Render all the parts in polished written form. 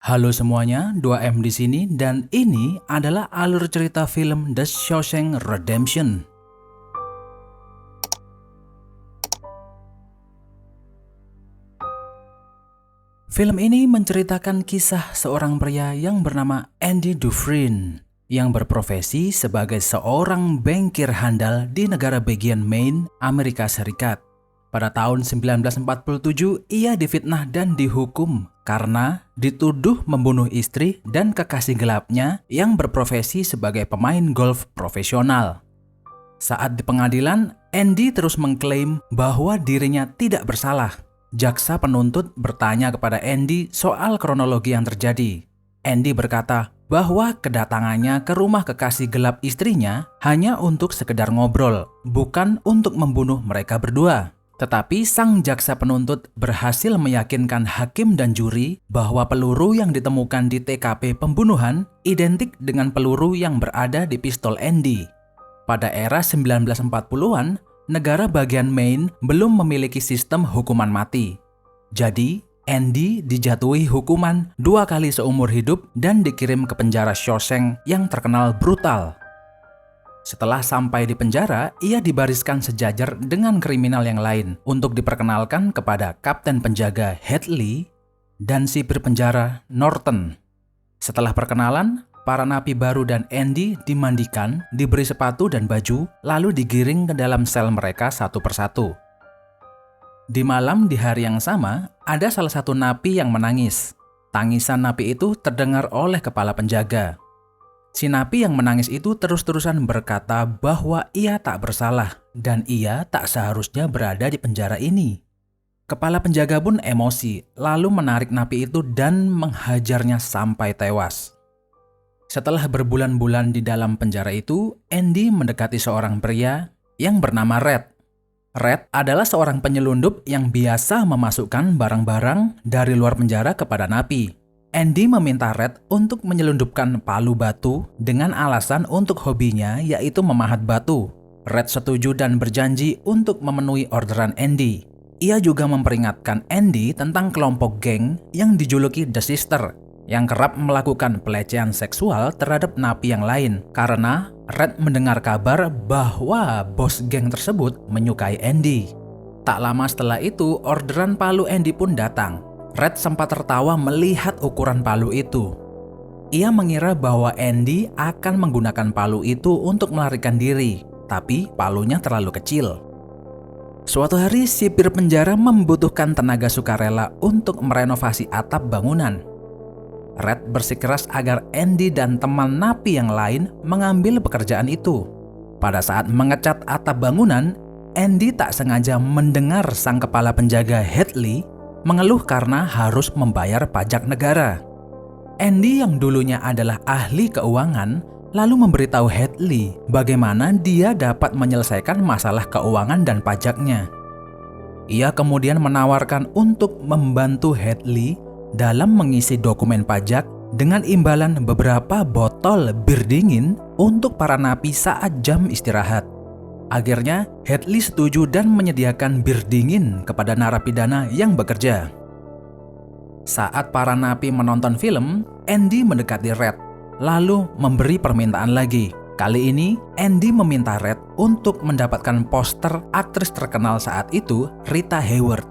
Halo semuanya, 2M di sini dan ini adalah alur cerita film The Shawshank Redemption. Film ini menceritakan kisah seorang pria yang bernama Andy Dufresne yang berprofesi sebagai seorang bankir handal di negara bagian Maine, Amerika Serikat. Pada tahun 1947, ia difitnah dan dihukum karena dituduh membunuh istri dan kekasih gelapnya yang berprofesi sebagai pemain golf profesional. Saat di pengadilan, Andy terus mengklaim bahwa dirinya tidak bersalah. Jaksa penuntut bertanya kepada Andy soal kronologi yang terjadi. Andy berkata bahwa kedatangannya ke rumah kekasih gelap istrinya hanya untuk sekedar ngobrol, bukan untuk membunuh mereka berdua. Tetapi sang jaksa penuntut berhasil meyakinkan hakim dan juri bahwa peluru yang ditemukan di TKP pembunuhan identik dengan peluru yang berada di pistol Andy. Pada era 1940-an, negara bagian Maine belum memiliki sistem hukuman mati. Jadi, Andy dijatuhi hukuman 2 kali seumur hidup dan dikirim ke penjara Shawshank yang terkenal brutal. Setelah sampai di penjara, ia dibariskan sejajar dengan kriminal yang lain untuk diperkenalkan kepada kapten penjaga Hadley dan sipir penjara Norton. Setelah perkenalan, para napi baru dan Andy dimandikan, diberi sepatu dan baju, lalu digiring ke dalam sel mereka satu persatu. Di malam di hari yang sama, ada salah satu napi yang menangis. Tangisan napi itu terdengar oleh kepala penjaga. Si napi yang menangis itu terus-terusan berkata bahwa ia tak bersalah dan ia tak seharusnya berada di penjara ini. Kepala penjaga pun emosi, lalu menarik napi itu dan menghajarnya sampai tewas. Setelah berbulan-bulan di dalam penjara itu, Andy mendekati seorang pria yang bernama Red. Red adalah seorang penyelundup yang biasa memasukkan barang-barang dari luar penjara kepada napi. Andy meminta Red untuk menyelundupkan palu batu dengan alasan untuk hobinya yaitu memahat batu. Red setuju dan berjanji untuk memenuhi orderan Andy. Ia juga memperingatkan Andy tentang kelompok geng yang dijuluki The Sister yang kerap melakukan pelecehan seksual terhadap napi yang lain karena Red mendengar kabar bahwa bos geng tersebut menyukai Andy. Tak lama setelah itu, orderan palu Andy pun datang. Red sempat tertawa melihat ukuran palu itu. Ia mengira bahwa Andy akan menggunakan palu itu untuk melarikan diri, tapi palunya terlalu kecil. Suatu hari, sipir penjara membutuhkan tenaga sukarela untuk merenovasi atap bangunan. Red bersikeras agar Andy dan teman napi yang lain mengambil pekerjaan itu. Pada saat mengecat atap bangunan, Andy tak sengaja mendengar sang kepala penjaga Hadley mengeluh karena harus membayar pajak negara. Andy yang dulunya adalah ahli keuangan lalu memberitahu Hadley bagaimana dia dapat menyelesaikan masalah keuangan dan pajaknya. Ia kemudian menawarkan untuk membantu Hadley dalam mengisi dokumen pajak dengan imbalan beberapa botol bir dingin untuk para napi saat jam istirahat. Akhirnya, Hadley setuju dan menyediakan bir dingin kepada narapidana yang bekerja. Saat para napi menonton film, Andy mendekati Red, lalu memberi permintaan lagi. Kali ini, Andy meminta Red untuk mendapatkan poster aktris terkenal saat itu, Rita Hayworth.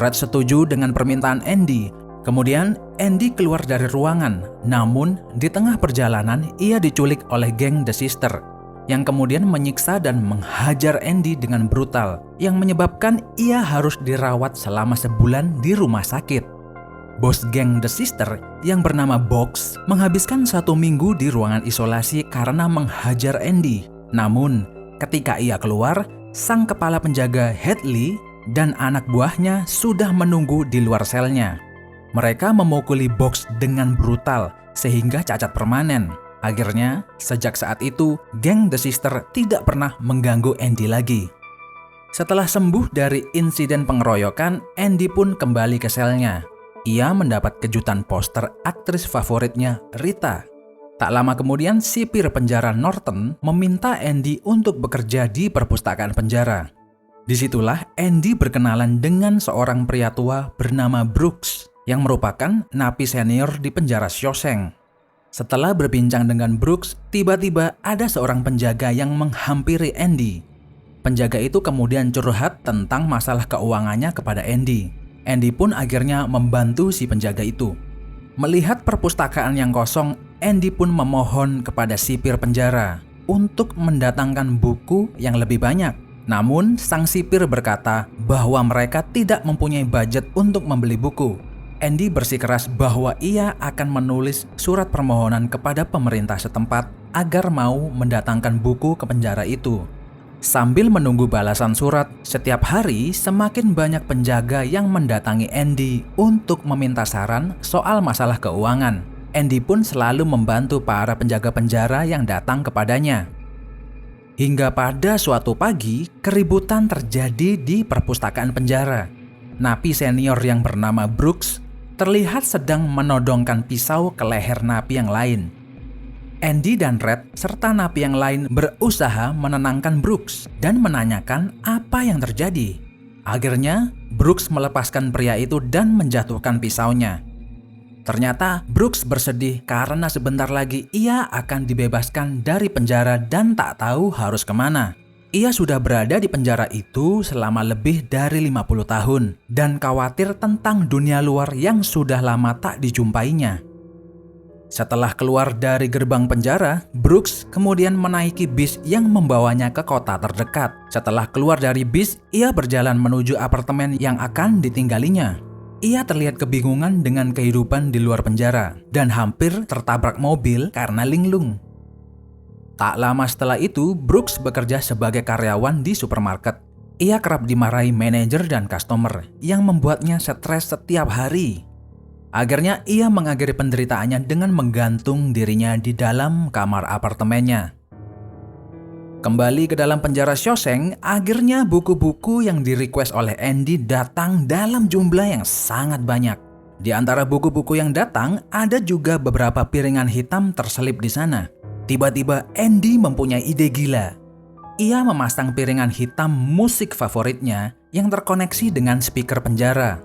Red setuju dengan permintaan Andy. Kemudian, Andy keluar dari ruangan, namun di tengah perjalanan ia diculik oleh geng The Sister yang kemudian menyiksa dan menghajar Andy dengan brutal, yang menyebabkan ia harus dirawat selama sebulan di rumah sakit. Bos geng The Sister yang bernama Box menghabiskan 1 minggu di ruangan isolasi karena menghajar Andy. Namun, ketika ia keluar, sang kepala penjaga Hadley dan anak buahnya sudah menunggu di luar selnya. Mereka memukuli Box dengan brutal sehingga cacat permanen. Akhirnya, sejak saat itu, geng The Sister tidak pernah mengganggu Andy lagi. Setelah sembuh dari insiden pengeroyokan, Andy pun kembali ke selnya. Ia mendapat kejutan poster aktris favoritnya, Rita. Tak lama kemudian, sipir penjara Norton meminta Andy untuk bekerja di perpustakaan penjara. Disitulah Andy berkenalan dengan seorang pria tua bernama Brooks yang merupakan napi senior di penjara Shawshank. Setelah berbincang dengan Brooks, tiba-tiba ada seorang penjaga yang menghampiri Andy. Penjaga itu kemudian curhat tentang masalah keuangannya kepada Andy. Andy pun akhirnya membantu si penjaga itu. Melihat perpustakaan yang kosong, Andy pun memohon kepada sipir penjara untuk mendatangkan buku yang lebih banyak. Namun, sang sipir berkata bahwa mereka tidak mempunyai budget untuk membeli buku. Andy bersikeras bahwa ia akan menulis surat permohonan kepada pemerintah setempat agar mau mendatangkan buku ke penjara itu. Sambil menunggu balasan surat, setiap hari semakin banyak penjaga yang mendatangi Andy untuk meminta saran soal masalah keuangan. Andy pun selalu membantu para penjaga penjara yang datang kepadanya. Hingga pada suatu pagi, keributan terjadi di perpustakaan penjara. Napi senior yang bernama Brooks terlihat sedang menodongkan pisau ke leher napi yang lain. Andy dan Red serta napi yang lain berusaha menenangkan Brooks dan menanyakan apa yang terjadi. Akhirnya, Brooks melepaskan pria itu dan menjatuhkan pisaunya. Ternyata Brooks bersedih karena sebentar lagi ia akan dibebaskan dari penjara dan tak tahu harus kemana. Ia sudah berada di penjara itu selama lebih dari 50 tahun dan khawatir tentang dunia luar yang sudah lama tak dijumpainya. Setelah keluar dari gerbang penjara, Brooks kemudian menaiki bis yang membawanya ke kota terdekat. Setelah keluar dari bis, ia berjalan menuju apartemen yang akan ditinggalinya. Ia terlihat kebingungan dengan kehidupan di luar penjara dan hampir tertabrak mobil karena linglung. Tak lama setelah itu, Brooks bekerja sebagai karyawan di supermarket. Ia kerap dimarahi manajer dan customer yang membuatnya stres setiap hari. Akhirnya ia mengakhiri penderitaannya dengan menggantung dirinya di dalam kamar apartemennya. Kembali ke dalam penjara Shawshank, akhirnya buku-buku yang di-request oleh Andy datang dalam jumlah yang sangat banyak. Di antara buku-buku yang datang, ada juga beberapa piringan hitam terselip di sana. Tiba-tiba Andy mempunyai ide gila. Ia memasang piringan hitam musik favoritnya yang terkoneksi dengan speaker penjara.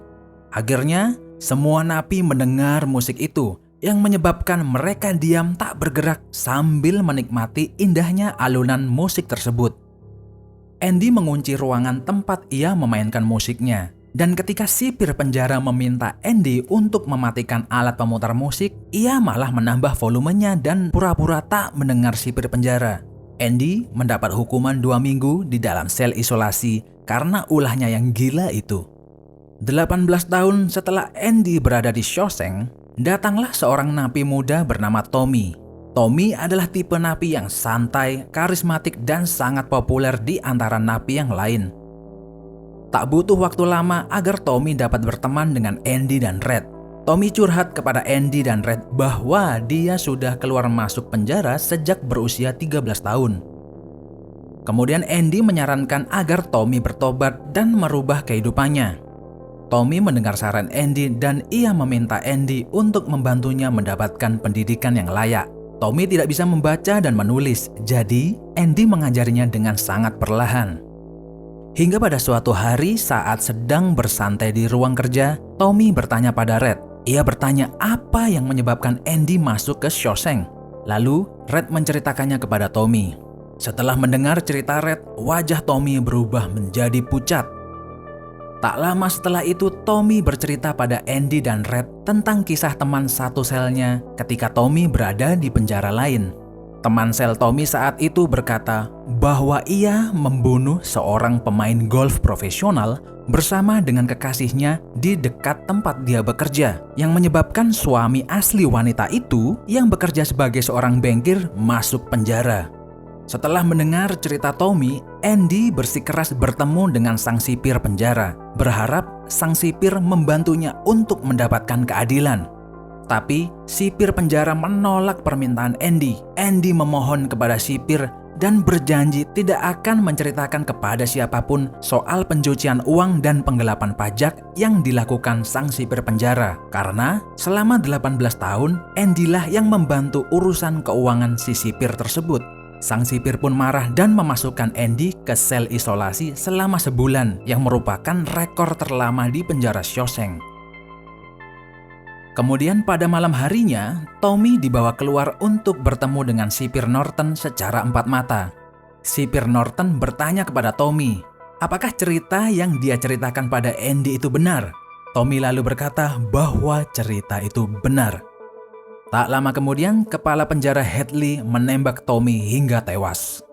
Akhirnya, semua napi mendengar musik itu yang menyebabkan mereka diam tak bergerak sambil menikmati indahnya alunan musik tersebut. Andy mengunci ruangan tempat ia memainkan musiknya. Dan ketika sipir penjara meminta Andy untuk mematikan alat pemutar musik, ia malah menambah volumenya dan pura-pura tak mendengar sipir penjara. Andy mendapat hukuman 2 minggu di dalam sel isolasi karena ulahnya yang gila itu. 18 tahun setelah Andy berada di Shawshank, datanglah seorang napi muda bernama Tommy. Tommy adalah tipe napi yang santai, karismatik, dan sangat populer di antara napi yang lain. Tak butuh waktu lama agar Tommy dapat berteman dengan Andy dan Red. Tommy curhat kepada Andy dan Red bahwa dia sudah keluar masuk penjara sejak berusia 13 tahun. Kemudian Andy menyarankan agar Tommy bertobat dan merubah kehidupannya. Tommy mendengar saran Andy dan ia meminta Andy untuk membantunya mendapatkan pendidikan yang layak. Tommy tidak bisa membaca dan menulis, jadi Andy mengajarinya dengan sangat perlahan. Hingga pada suatu hari saat sedang bersantai di ruang kerja, Tommy bertanya pada Red. Ia bertanya apa yang menyebabkan Andy masuk ke Shawshank. Lalu Red menceritakannya kepada Tommy. Setelah mendengar cerita Red, wajah Tommy berubah menjadi pucat. Tak lama setelah itu, Tommy bercerita pada Andy dan Red tentang kisah teman satu selnya ketika Tommy berada di penjara lain. Teman sel Tommy saat itu berkata bahwa ia membunuh seorang pemain golf profesional bersama dengan kekasihnya di dekat tempat dia bekerja, yang menyebabkan suami asli wanita itu yang bekerja sebagai seorang bankir masuk penjara. Setelah mendengar cerita Tommy, Andy bersikeras bertemu dengan sang sipir penjara, berharap sang sipir membantunya untuk mendapatkan keadilan. Tapi sipir penjara menolak permintaan Andy. Andy memohon kepada sipir dan berjanji tidak akan menceritakan kepada siapapun soal pencucian uang dan penggelapan pajak yang dilakukan sang sipir penjara. Karena selama 18 tahun, Andy lah yang membantu urusan keuangan si sipir tersebut. Sang sipir pun marah dan memasukkan Andy ke sel isolasi selama sebulan, yang merupakan rekor terlama di penjara Shawshank. Kemudian pada malam harinya, Tommy dibawa keluar untuk bertemu dengan sipir Norton secara empat mata. Sipir Norton bertanya kepada Tommy, apakah cerita yang dia ceritakan pada Andy itu benar? Tommy lalu berkata bahwa cerita itu benar. Tak lama kemudian, kepala penjara Hadley menembak Tommy hingga tewas.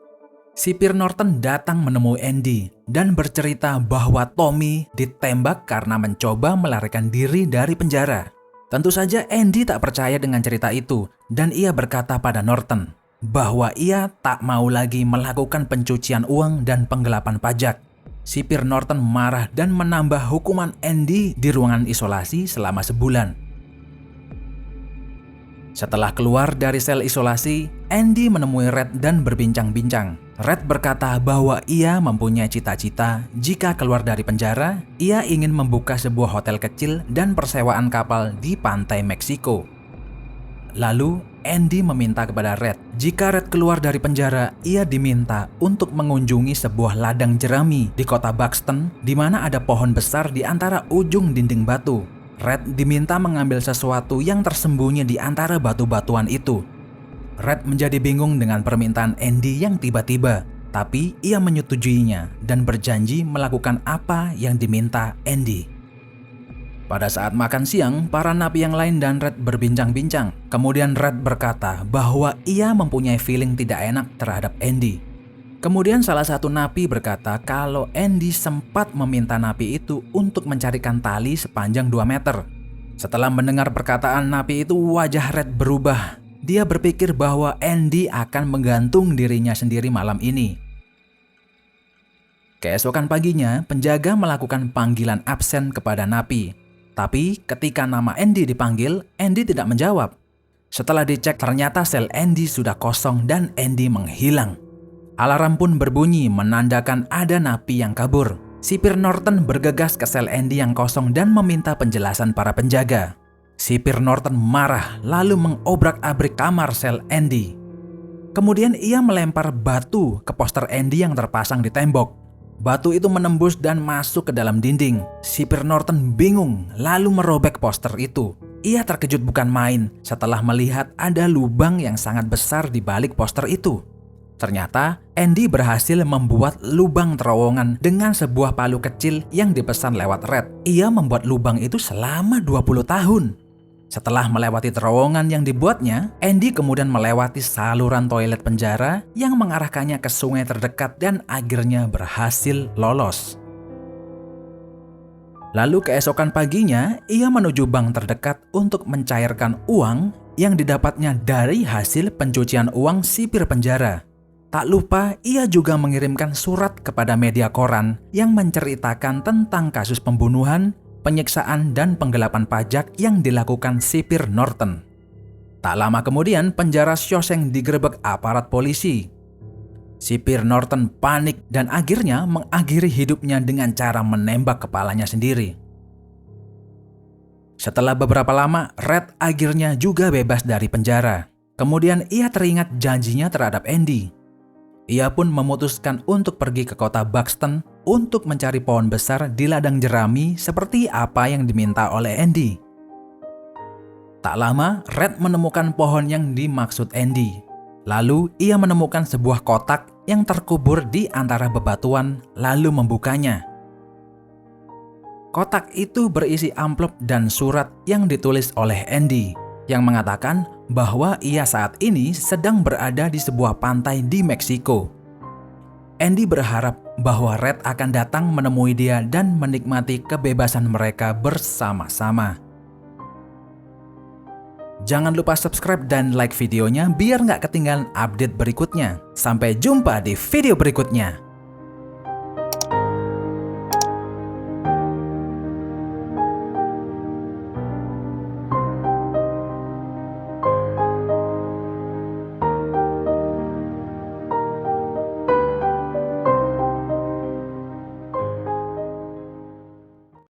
Sipir Norton datang menemui Andy dan bercerita bahwa Tommy ditembak karena mencoba melarikan diri dari penjara. Tentu saja Andy tak percaya dengan cerita itu dan ia berkata pada Norton bahwa ia tak mau lagi melakukan pencucian uang dan penggelapan pajak. Sipir Norton marah dan menambah hukuman Andy di ruangan isolasi selama sebulan. Setelah keluar dari sel isolasi, Andy menemui Red dan berbincang-bincang. Red berkata bahwa ia mempunyai cita-cita jika keluar dari penjara, ia ingin membuka sebuah hotel kecil dan persewaan kapal di pantai Meksiko. Lalu, Andy meminta kepada Red, jika Red keluar dari penjara, ia diminta untuk mengunjungi sebuah ladang jerami di kota Buxton, di mana ada pohon besar di antara ujung dinding batu. Red diminta mengambil sesuatu yang tersembunyi di antara batu-batuan itu. Red menjadi bingung dengan permintaan Andy yang tiba-tiba, tapi ia menyetujuinya dan berjanji melakukan apa yang diminta Andy. Pada saat makan siang, para napi yang lain dan Red berbincang-bincang. Kemudian Red berkata bahwa ia mempunyai feeling tidak enak terhadap Andy. Kemudian salah satu napi berkata kalau Andy sempat meminta napi itu untuk mencarikan tali sepanjang 2 meter. Setelah mendengar perkataan napi itu, wajah Red berubah. Dia berpikir bahwa Andy akan menggantung dirinya sendiri malam ini. Keesokan paginya, penjaga melakukan panggilan absen kepada napi. Tapi ketika nama Andy dipanggil, Andy tidak menjawab. Setelah dicek, ternyata sel Andy sudah kosong dan Andy menghilang. Alarm pun berbunyi menandakan ada napi yang kabur. Sipir Norton bergegas ke sel Andy yang kosong dan meminta penjelasan para penjaga. Sipir Norton marah lalu mengobrak-abrik kamar sel Andy. Kemudian ia melempar batu ke poster Andy yang terpasang di tembok. Batu itu menembus dan masuk ke dalam dinding. Sipir Norton bingung lalu merobek poster itu. Ia terkejut bukan main setelah melihat ada lubang yang sangat besar di balik poster itu. Ternyata Andy berhasil membuat lubang terowongan dengan sebuah palu kecil yang dipesan lewat Red. Ia membuat lubang itu selama 20 tahun. Setelah melewati terowongan yang dibuatnya, Andy kemudian melewati saluran toilet penjara yang mengarahkannya ke sungai terdekat dan akhirnya berhasil lolos. Lalu keesokan paginya, ia menuju bank terdekat untuk mencairkan uang yang didapatnya dari hasil pencucian uang sipir penjara. Tak lupa, ia juga mengirimkan surat kepada media koran yang menceritakan tentang kasus pembunuhan, penyiksaan, dan penggelapan pajak yang dilakukan sipir Norton. Tak lama kemudian, penjara Shawshank digerebek aparat polisi. Sipir Norton panik dan akhirnya mengakhiri hidupnya dengan cara menembak kepalanya sendiri. Setelah beberapa lama, Red akhirnya juga bebas dari penjara. Kemudian ia teringat janjinya terhadap Andy. Ia pun memutuskan untuk pergi ke kota Buxton untuk mencari pohon besar di ladang jerami seperti apa yang diminta oleh Andy. Tak lama, Red menemukan pohon yang dimaksud Andy. Lalu ia menemukan sebuah kotak yang terkubur di antara bebatuan lalu membukanya. Kotak itu berisi amplop dan surat yang ditulis oleh Andy yang mengatakan bahwa ia saat ini sedang berada di sebuah pantai di Meksiko. Andy berharap bahwa Red akan datang menemui dia dan menikmati kebebasan mereka bersama-sama. Jangan lupa subscribe dan like videonya biar nggak ketinggalan update berikutnya. Sampai jumpa di video berikutnya.